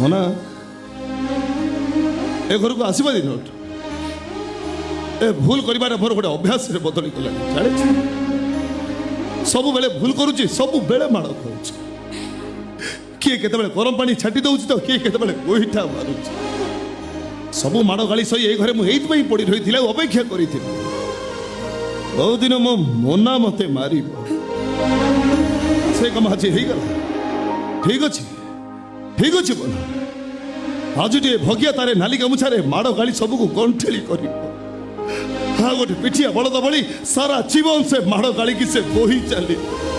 मोना ए घर को आसवा दिन ए भूल कर मोर गोटे अभ्यास बदली गला जाने सब बेले भूल करुच्ची सब बेले माड़ खाऊँ किए केत गरम पानी छाटी दौर तो किए केत गोईठा मारुच सब माड़ गाड़ी सही ये घरे मुझे पड़ी रही थी अपेक्षा करी बहुत दिन मो मोना मते मार से कम आज होगला ठीक अच्छे मोना आज टे भगिया तारे नाली गामुछारे माड़ गाड़ी सबको गंठेली कर गोटे पिठिया बलद भली सारा जीवन से माड़ गाड़ी की से बोही चली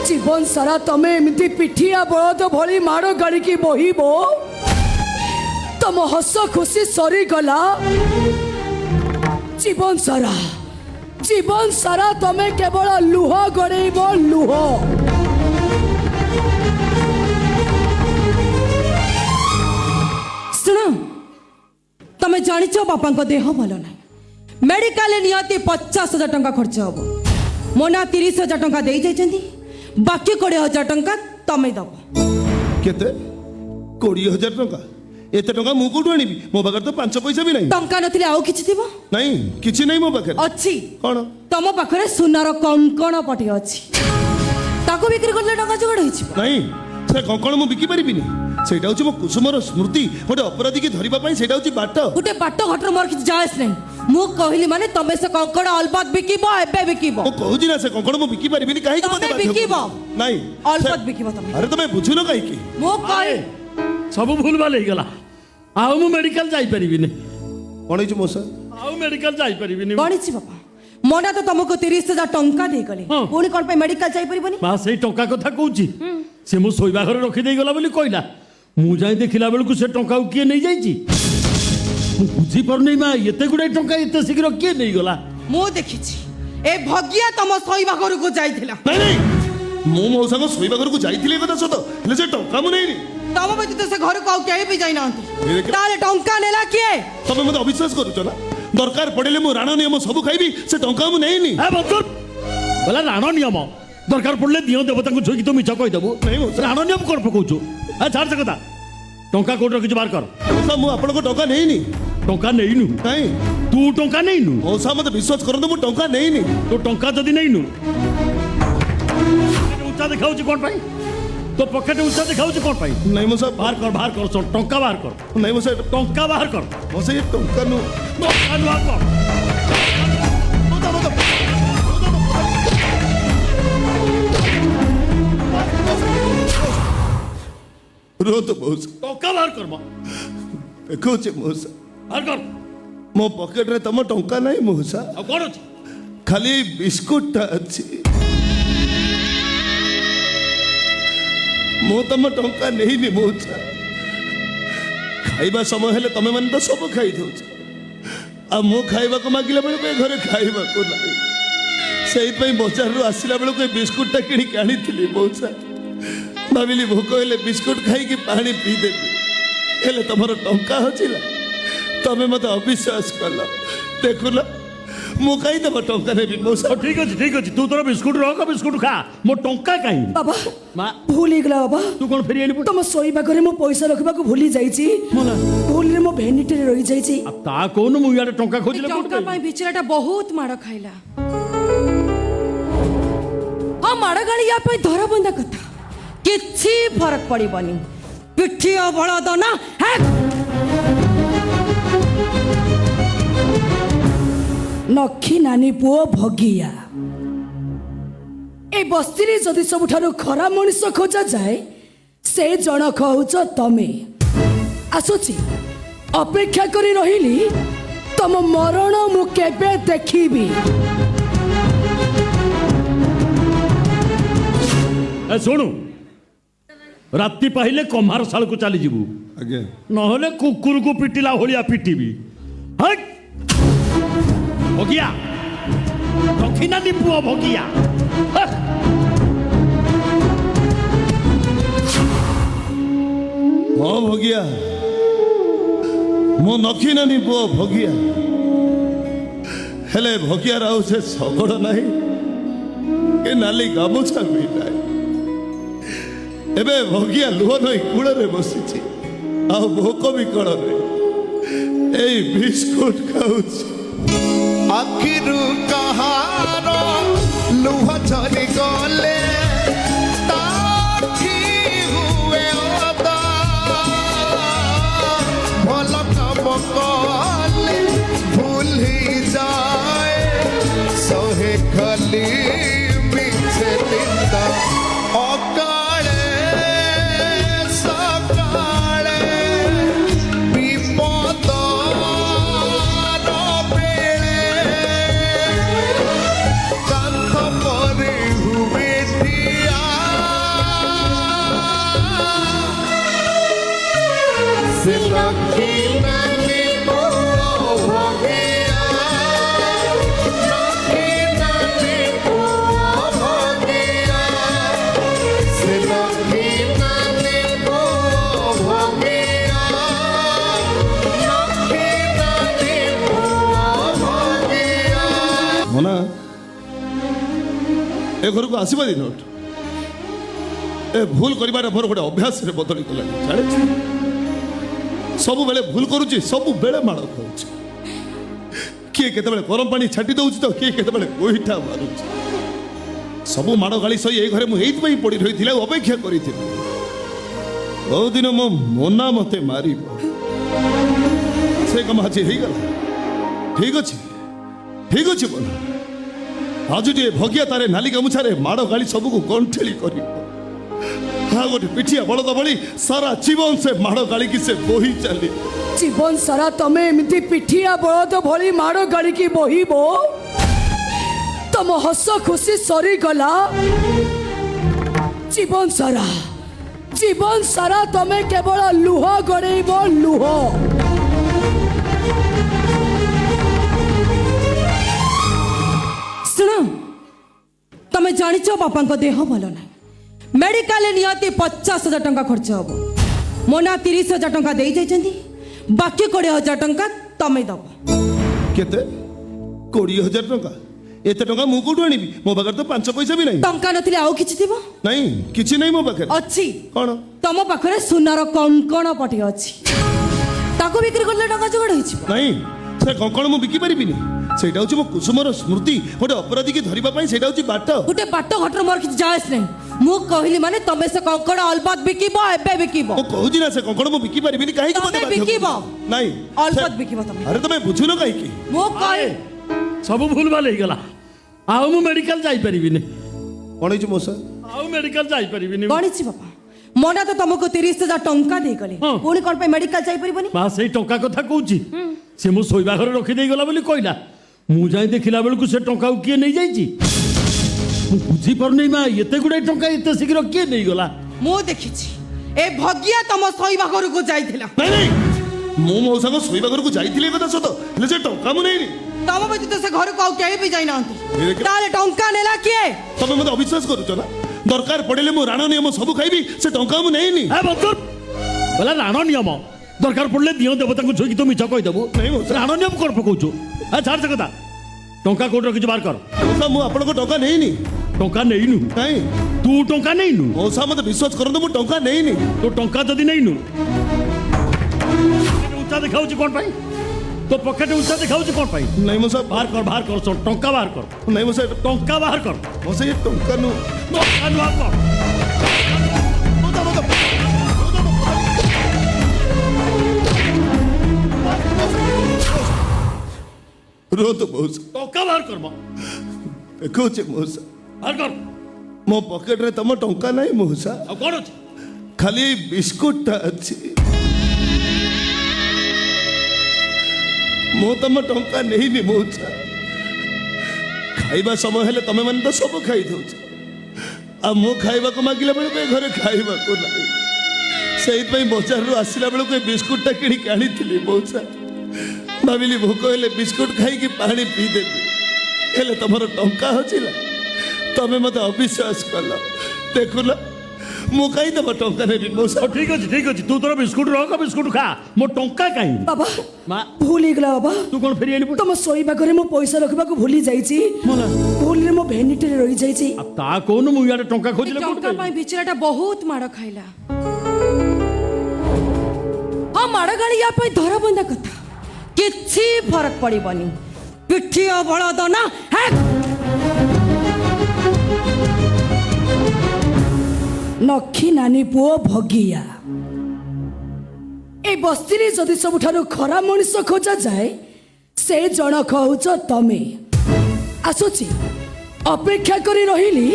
जीवन सारा तमे एमती पिठिया बलद भली माड़ गाड़ी की बोहिबो तम हस खुशी सरी गला जीवन सारा तमे केवल लुह गड़ेब लुह सुनो तमे जानिच बापा को देह भल ना मेडिकल निहती 50,000 टंका खर्च हम मोना 30,000 टंका दे जाइछंती बाकी 20,000 टंका तमे दब केते 20,000 टंका एते टंका मु कोठु आनिबी मो पाखर तो 5 पैसा भी नहीं टंका नथिले आउ किछि दिबो नहीं किछि नहीं मो पाखर अछि कोन तम पाखरे सुनार कंकण पटे अछि ताको बिक्री करले टंका जोगाड़ होइछि नहीं से कंकण मु बिकी परिबिनी सेटा होछि मो कुसुमर स्मृति गोटे अपराधी की धरिबा पई सेटा होछि बाट गोटे बाट घटर मोर किछि जायस नहीं मु कहली माने तमे से कंकण अलबत बिकिबो एबे बिकिबो मो कहूछि ना से कंकण मु बिकी परिबिनी काहे कि तमे बिकिबो नहीं अलबत बिकिबो तमे अरे तमे बुझुनो काहे कि मु कहि सब भूल भाल हो गला आउ मु मेडिकल जाई परिबिनी कोन होछि मोसा आउ मेडिकल जाई परिबिनी गणिछि बापा मोना तो तुमको 30,000 टंका दे गले हाँ। पुणी कोन पे मेडिकल जाई परिबनी बा सेई टंका कथा कहूची से मु सोइबा घर रखि देई गला बोली कहला मु जाई देखिला बेल को से टंका किए नहीं जाईची मु बुझी पर नहीं मा एते गुडे टंका एते शीघ्र किए नहीं गला मु देखिछि ए भगिया तम सोइबा घर को जाईथिला नहीं मो मौसा को सोइबा घर को जाईथिले कथा सत हेले से टंका मु नहीं तम व्यतीत से घर को केही भी जाई नांती ताले टंका नेला किए तमे मते अविश्वास करूछ ना दरकार पड़े मु राण नियम सब खाइबी से टंका मु नहीं ए बंदर बोला राण नियम दरकार पड़ले दियो देवता को जोई तो मिछ कहि देबो नहीं मौसा राण नियम कोन पकोचो ए छाड़ से कथा टंका कोट रखि बार कर मौसा मु आपन को टंका नहीं टंका नहीं नहीं तू टंका नहीं मौसा मते विश्वास करन मु टंका नहीं तो टंका जदि नहीं ऊंचा देखाउची कोन पाई तो पकेट ऊंचा दिखाऊँ कौन पाई नहीं मौसा बाहर कर सो टंका बाहर कर नहीं मौसा टंका बाहर कर मौसा ये टंका नु टंका नु बाहर कर रो तो मौसा टंका बाहर कर देखो छे मौसा बाहर कर मो पॉकेट रे तम टंका नहीं मौसा अब कौन अछि खाली बिस्कुट अछि मो तम टंका नहीं मौसा खाइबा समय हेले तमे मन तो सब खाई दउछ आ मो खाइबा को मागिला बेले पे घरे खाइबा को नहीं सेई पई बाजार रो आसिला बेले को बिस्कुट टा किनी के आनी थिली मौसा भाविली भोक हेले बिस्कुट खाई की पानी पी देबी हेले तमरो टंका होचिला तमे मते अविश्वास करला देखुला मो काई देबो टंका नेबी मौसा ठीक अछि तू तोर बिस्कुट रख बिस्कुट खा मो टंका काई बाबा मां भूली गला बाबा तू कोन फेरी आनी तुम सोइबा घरे मो पैसा रखबा को भूली जाईची मोला भूल रे मो भेनिटी रे रही जाईची अब ता कोन मु यार टंका खोजले टंका पाई बिचराटा बहुत माड़ खाइला हां माड़ गाड़ी या पे धरा बंदा कथा किछि फरक पड़िबनी पिठिया बड़ा दना है नखी नानी पुओ भगिया ए बस्ती रे जदि सबठारु खरा मनुष्य खोजा जाए से जनक होउछ तमे आसुची अपेक्षा करी रहिली तम मरण मु केबे देखिबी ए सुनु राति पहिले कमार साल को चली जीवु आगे नहले कुकुर को पिटिला होलिया पिटिबी हट भगिया दक्षिणा निपुआ भगिया हाँ भगिया मो नखी नानी पुओ भगिया हेले भगिया राव से सगड़ नहीं के नाली गामुछा भी नहीं एबे भगिया लुह नई कूल रे बसी ଆଉ ଭୋକ ବିକଳରେ ଏଇ ବିସ୍କୁଟ ଖାଉଛି। ଆଖିରୁ କାହାର ଲୁହ ଝରି ଗଲେ ତାଠି ହୁଏ ଅଦା। ଭଲ କାମ କଲେ ଭୁଲ ହେଇଯାଏ ଶହେ ଖାଲି ମିଛେ ନିନ୍ଦା। ଅକାଳେ ସକାଳେ ବିପଦର ବେଳେ କାନ୍ଥ ପରେ ହୁଏ ଠିଆ। ସେ ଲକ୍ଷ୍ମୀ ନାନୀ ପୁଅ ଭଗିଆ, ଲକ୍ଷ୍ମୀ ନାନୀ ପୁଅ ଭଗିଆ। ସେ ଲକ୍ଷ୍ମୀ ନାନୀ ପୁଅ ଭଗିଆ, ଲକ୍ଷ୍ମୀ ନାନୀ ପୁଅ ଭଗିଆ। ମନା ଏ ଘରକୁ ଆସିବା ଦିନଠୁ ଏ ଭୁଲ କରିବାର ମୋର ଗୋଟେ ଅଭ୍ୟାସରେ ବଦଳି ଗଲାଣି ଜାଣିଛୁ। ସବୁବେଳେ ଭୁଲ କରୁଛି, ସବୁବେଳେ ମାଡ଼ ଖାଉଛି। କିଏ କେତେବେଳେ ଗରମ ପାଣି ଛାଟି ଦଉଛି ତ କିଏ କେତେବେଳେ ଗୋଇଠା ମାରୁଛି। ସବୁ ମାଡ଼ ଗାଳି ସହି ଏଇ ଘରେ ମୁଁ ଏଇଥିପାଇଁ ପଡ଼ି ରହିଥିଲି ଆଉ ଅପେକ୍ଷା କରିଥିଲି। ବହୁଦିନ ମୋ ମନା ମତେ ମାରିବ, ସେ କାମ ଆଜି ହେଇଗଲା। ଠିକ ଅଛି, ଠିକ ଅଛି ବୋଲ। ଆଜି ଟିକେ ଭଗିଆ ତାରେ ନାଲି ଗାମୁଛାରେ ମାଡ଼ ଗାଳି ସବୁକୁ ଗଣ୍ଠେଳି କରିବ। ଆଉ ଗୋଟେ ପିଠିଆ ବଳଦ ଭଳି ସାରା ଜୀବନ ସେ ମାଡ଼ ଗାଳିକି ସେ ବୋହି ଚାଲି। ଜୀବନ ସାରା ତମେ ଏମିତି ପିଠିଆ ବଳଦ ଭଳି ମାଡ଼ ଗାଳିକି ବୋହିବ? ତମ ହସ ଖୁସି ସରିଗଲା। ଜୀବନ ସାରା ତମେ କେବଳ ଲୁହ ଗଡ଼େଇବ, ଲୁହ। ଶୁଣ, ତମେ ଜାଣିଛ ବାପାଙ୍କ ଦେହ ଭଲ ନାହିଁ। ମେଡିକାଲରେ ନିହାତି 50,000 ଟଙ୍କା ଖର୍ଚ୍ଚ ହବ। ମୋନା 30,000 ଟଙ୍କା ଦେଇ ଯାଇଛନ୍ତି, ବାକି 20,000 ଟଙ୍କା ତମେ ଦବ। କେତେ? 20,000 ଟଙ୍କା? ଏତେ ଟଙ୍କା ମୁଁ କୋଉଠୁ ଆଣିବି? ମୋ ପାଖରେ ତ 5 ପଇସା ବି ନାହିଁ। ଟଙ୍କା ନଥିଲେ ଆଉ କିଛି ଥିବ? ନାଇଁ, କିଛି ନାହିଁ ମୋ ପାଖରେ। ଅଛି। କଣ? ତମ ପାଖରେ ସୁନାର କଙ୍କଣ ପଟି ଅଛି, ତାକୁ ବିକ୍ରି କରିଲେ ଟଙ୍କା ଯୋଗାଡ଼ ହେଇଯିବ। ନାଇଁ, ସେ କଙ୍କଣ ମୁଁ ବିକି ପାରିବିନି। ସେଇଟା ହଉଛି ମୋ କୁସୁମର ସ୍ମୃତି। ଗୋଟେ ଅପରାଧୀକି ଧରିବା ପାଇଁ ସେଇଟା ହଉଛି ବାଟ। ଗୋଟେ ବାଟ ଘଟର ମୋର କିଛି ଯାଏସ୍ ନାହିଁ। ମୁଁ କହିଲି ମାନେ ତମେ ସେ କଙ୍କଣ ଅଲବତ ବିକିବ, ଏବେ ବିକିବ। ମୁଁ କହୁଛି ନା ସେ କଙ୍କଣ ମୁଁ ବିକି ପାରିବିନି। କାହିଁକି ତମେ ମତେ ବାଧ୍ୟ ବିକିବ? କରୁଛ? ନାଇଁ, ଅଲବତ ସେ- ବିକିବ ତମେ। ଆରେ ତମେ ବୁଝୁନ କାହିଁକି? ମୁଁ କହି ସବୁ ଭୁଲ ଭାଲ ହେଇଗଲା। ଆଉ ମୁଁ ମେଡିକାଲ ଯାଇପାରିବିନି। କଣ ହେଇଛି ମଉସା? ଆଉ ମେଡିକାଲ ଯାଇପାରିବିନି। ଗଣିଛି ବାପା, ମନା ତ ତମକୁ 30,000 ଟଙ୍କା ଦେଇଗଲେ, ହଁ। ପୁଣି କଣ ପାଇଁ ମେଡିକାଲ ଯାଇପାରିବନି? ମା ସେଇ ଟଙ୍କା କଥା କହୁଛି। ସେ ମୋ ଶୋଇବା ଘରେ ରଖିଦେଇ ଗଲା ବୋଲି କହିଲା। ମୁଁ ଯାଇ ଦେଖିଲା ବେଳକୁ ସେ ଟଙ୍କାକୁ କିଏ ନେଇଯାଇଛି ମୁଁ ବୁଝିପାରୁନି। ମା ଏତେ ଗୁଡ଼ାଏ ଟଙ୍କା ଏତେ ଶୀଘ୍ର କିଏ ନେଇଗଲା? ମୁଁ ଦେଖିଛି, ଏ ଭଗିଆ ତମ ଶୋଇବା ଘରକୁ ଯାଇଥିଲା। ନାଇଁ ନାଇଁ, ମୁଁ ମଉସାଙ୍କ ଶୋଇବା ଘରକୁ ଯାଇଥିଲି ଏ କଥା ସତ, ହେଲେ ସେ ଟଙ୍କା ମୁଁ ନେଇନି। ତମ ବ୍ୟତୀତ ସେ ଘରକୁ ଆଉ କେହି ବି ଯାଇନାହାନ୍ତି। ଦେଖ- ତାହେଲେ ଟଙ୍କା ନେଲା କିଏ? ତମେ ମତେ ଅବିଶ୍ୱାସ କରୁଛ ନା? ଦରକାର ପଡ଼ିଲେ ମୁଁ ରାଣ ନିୟମ ସବୁ ଖାଇବି, ସେ ଟଙ୍କା ମୁଁ ନେଇନି। ଏ ବନ୍ଦର ବୋଲେ ରାଣ ନିୟମ ଦରକାର ପଡ଼ିଲେ ଦିଅ ଦେବତାଙ୍କୁ ଛୁଇଁକି ତୁ ମିଛ କହିଦେବୁ। ନାଇଁ ମଉସା। ରାଣ ନିୟମ କ'ଣ ପକଉଛୁ? ଛାଡ଼ ସେ କଥା। ଟଙ୍କା କୋଉଠି ରଖିଛୁ ବାହାର କର। ମଉସା ମୁଁ ଆପଣଙ୍କ ଟଙ୍କା ନେଇନି। ଟଙ୍କା ନେଇନୁ? କାଇଁ? ତୁ ଟଙ୍କା ନେଇନୁ? ମଉସା ମତେ ବିଶ୍ୱାସ କରନ୍ତୁ, ମୁଁ ଟଙ୍କା ନେଇନି। ତୋ ଟଙ୍କା ଯଦି ନେଇନୁ, ଉଞ୍ଚା ଦେଖାଉଛି କ'ଣ ପାଇଁ? ତୋ ପକେଟ ଉଞ୍ଚା ଦେଖାଉଛି କ'ଣ ପାଇଁ? ନାଇଁ ମଉସା, ବାହାର କର, ବାହାର କର, ଶୁଣ, ଟଙ୍କା ବାହାର କର। ନାଇଁ ମଉସା, ଟଙ୍କା ବାହାର କର। ମଉସା ଏ ଟଙ୍କା ନୁ ଟଙ୍କା ବାହାର କର। ରୁହନ୍ତୁ ମଉସା, ଟଙ୍କା ବାହାର କର। ଦେଖଉଛି ମଉସା, ବାହାର କର। ମୋ ପକେଟରେ ତମ ଟଙ୍କା ନାହିଁ ମଉସା, ଆଉ କ'ଣ ଅଛି? ଖାଲି ଏଇ ବିସ୍କୁଟଟା ଅଛି। ମୁଁ ତମ ଟଙ୍କା ନେଇନି ମଉସା। ଖାଇବା ସମୟ ହେଲେ ତମେ ମାନେ ତ ସବୁ ଖାଇଦଉଛ, ଆଉ ମୁଁ ଖାଇବାକୁ ମାଗିଲା ବେଳକୁ ଏ ଘରେ ଖାଇବାକୁ ନାହିଁ। ସେଇଥିପାଇଁ ବଜାରରୁ ଆସିଲା ବେଳକୁ ଏ ବିସ୍କୁଟଟା କିଣିକି ଆଣିଥିଲି ମଉସା। ଭାବିଲି ଭୋକ ହେଲେ ବିସ୍କୁଟ ଖାଇକି ପାଣି ପିଇଦେବି, ହେଲେ ତମର ଟଙ୍କା ହଜିଲା। ତମେ ମତେ ଅବିଶ୍ୱାସ କଲ। ଦେଖୁନ ମୁଁ କାହିଁ ତମ ଟଙ୍କା ନେବି ମଉସା? ହଉ ଠିକ୍ ଅଛି, ଠିକ୍ ଅଛି। ତୁ ତୋର ବିସ୍କୁଟ ରଖ, ବିସ୍କୁଟ ଖା। ମୋ ଟଙ୍କା କାହିଁ? ବାବା, ମା ଭୁଲ ହେଇଗଲା ବାବା। ତୁ କ'ଣ ଫେରି ଆଣିବୁ? ତମ ଶୋଇବା ଘରେ ମୁଁ ପଇସା ରଖିବାକୁ ଭୁଲି ଯାଇଛି। ଭୁଲରେ ମୋ ଭେନିଟିରେ ରହିଯାଇଛି। ଆଉ ତା କହୁନୁ ମୁଁ ଇଆଡ଼େ ଟଙ୍କା ଖୋଜିଲେ ଟଙ୍କା କୋଉଠି ପାଇଁ ବିଚରାଟା ବହୁତ ମାଡ଼ ଖାଇଲା। ମାଡ଼ ଗାଳି ୟା ପାଇଁ ଧରବନ୍ଧା କଥା କିଛି ଫରକ ପଡ଼ିବନି ପିଠି ବଳଦ ନା ହେ ନକ୍ଷୀ ନାନୀ ପୁଅ ଭଗିଆ ଏ ବସ୍ତିରେ ଯଦି ସବୁଠାରୁ ଖରାପ ମଣିଷ ଖୋଜାଯାଏ ସେ ଜଣକ ହଉଛ ତମେ। ଆସୁଛି ଅପେକ୍ଷା କରି ରହିଲି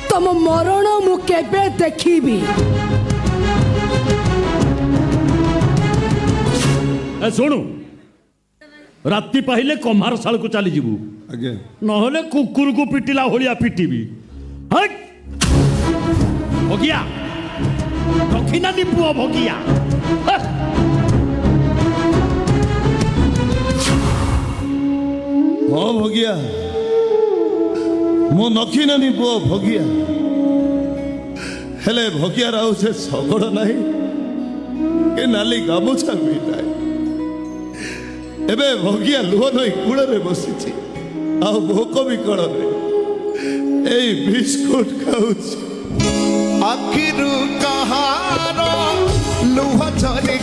ତମ ମରଣ ମୁଁ କେବେ ଦେଖିବି। ଏ ଶୁଣୁ ରାତି ପାହିଲେ କମ୍ହାର ଶାଳକୁ ଚାଲିଯିବୁ ଆଜ୍ଞା ନହେଲେ କୁକୁରକୁ ପିଟିଲା ଭଳିଆ ପିଟିବି। ହଟ୍! ଭଗିଆ ରଖିନାନି ପୁଅ ଭଗିଆ ହଟ୍! ହଁ ଭଗିଆ ମୋ ନକ୍ଷୀ ନାନୀ ପୁଅ ଭଗିଆ ହେଲେ ଭଗିଆର ଆଉ ସେ ଶଗଡ଼ ନାହିଁ ଏ ନାଲି ଗାମୁଛା ବି ନାହିଁ। ଏବେ ଭଗିଆ ଲୁହ ନଈ କୂଳରେ ବସିଛି ଆଉ ଭୋକ ବି କଳରେ ଏଇ ବିସ୍କୁଟ ଖାଉଛି। ଆଖିରୁ କାହାର ଲୁହ ଝରି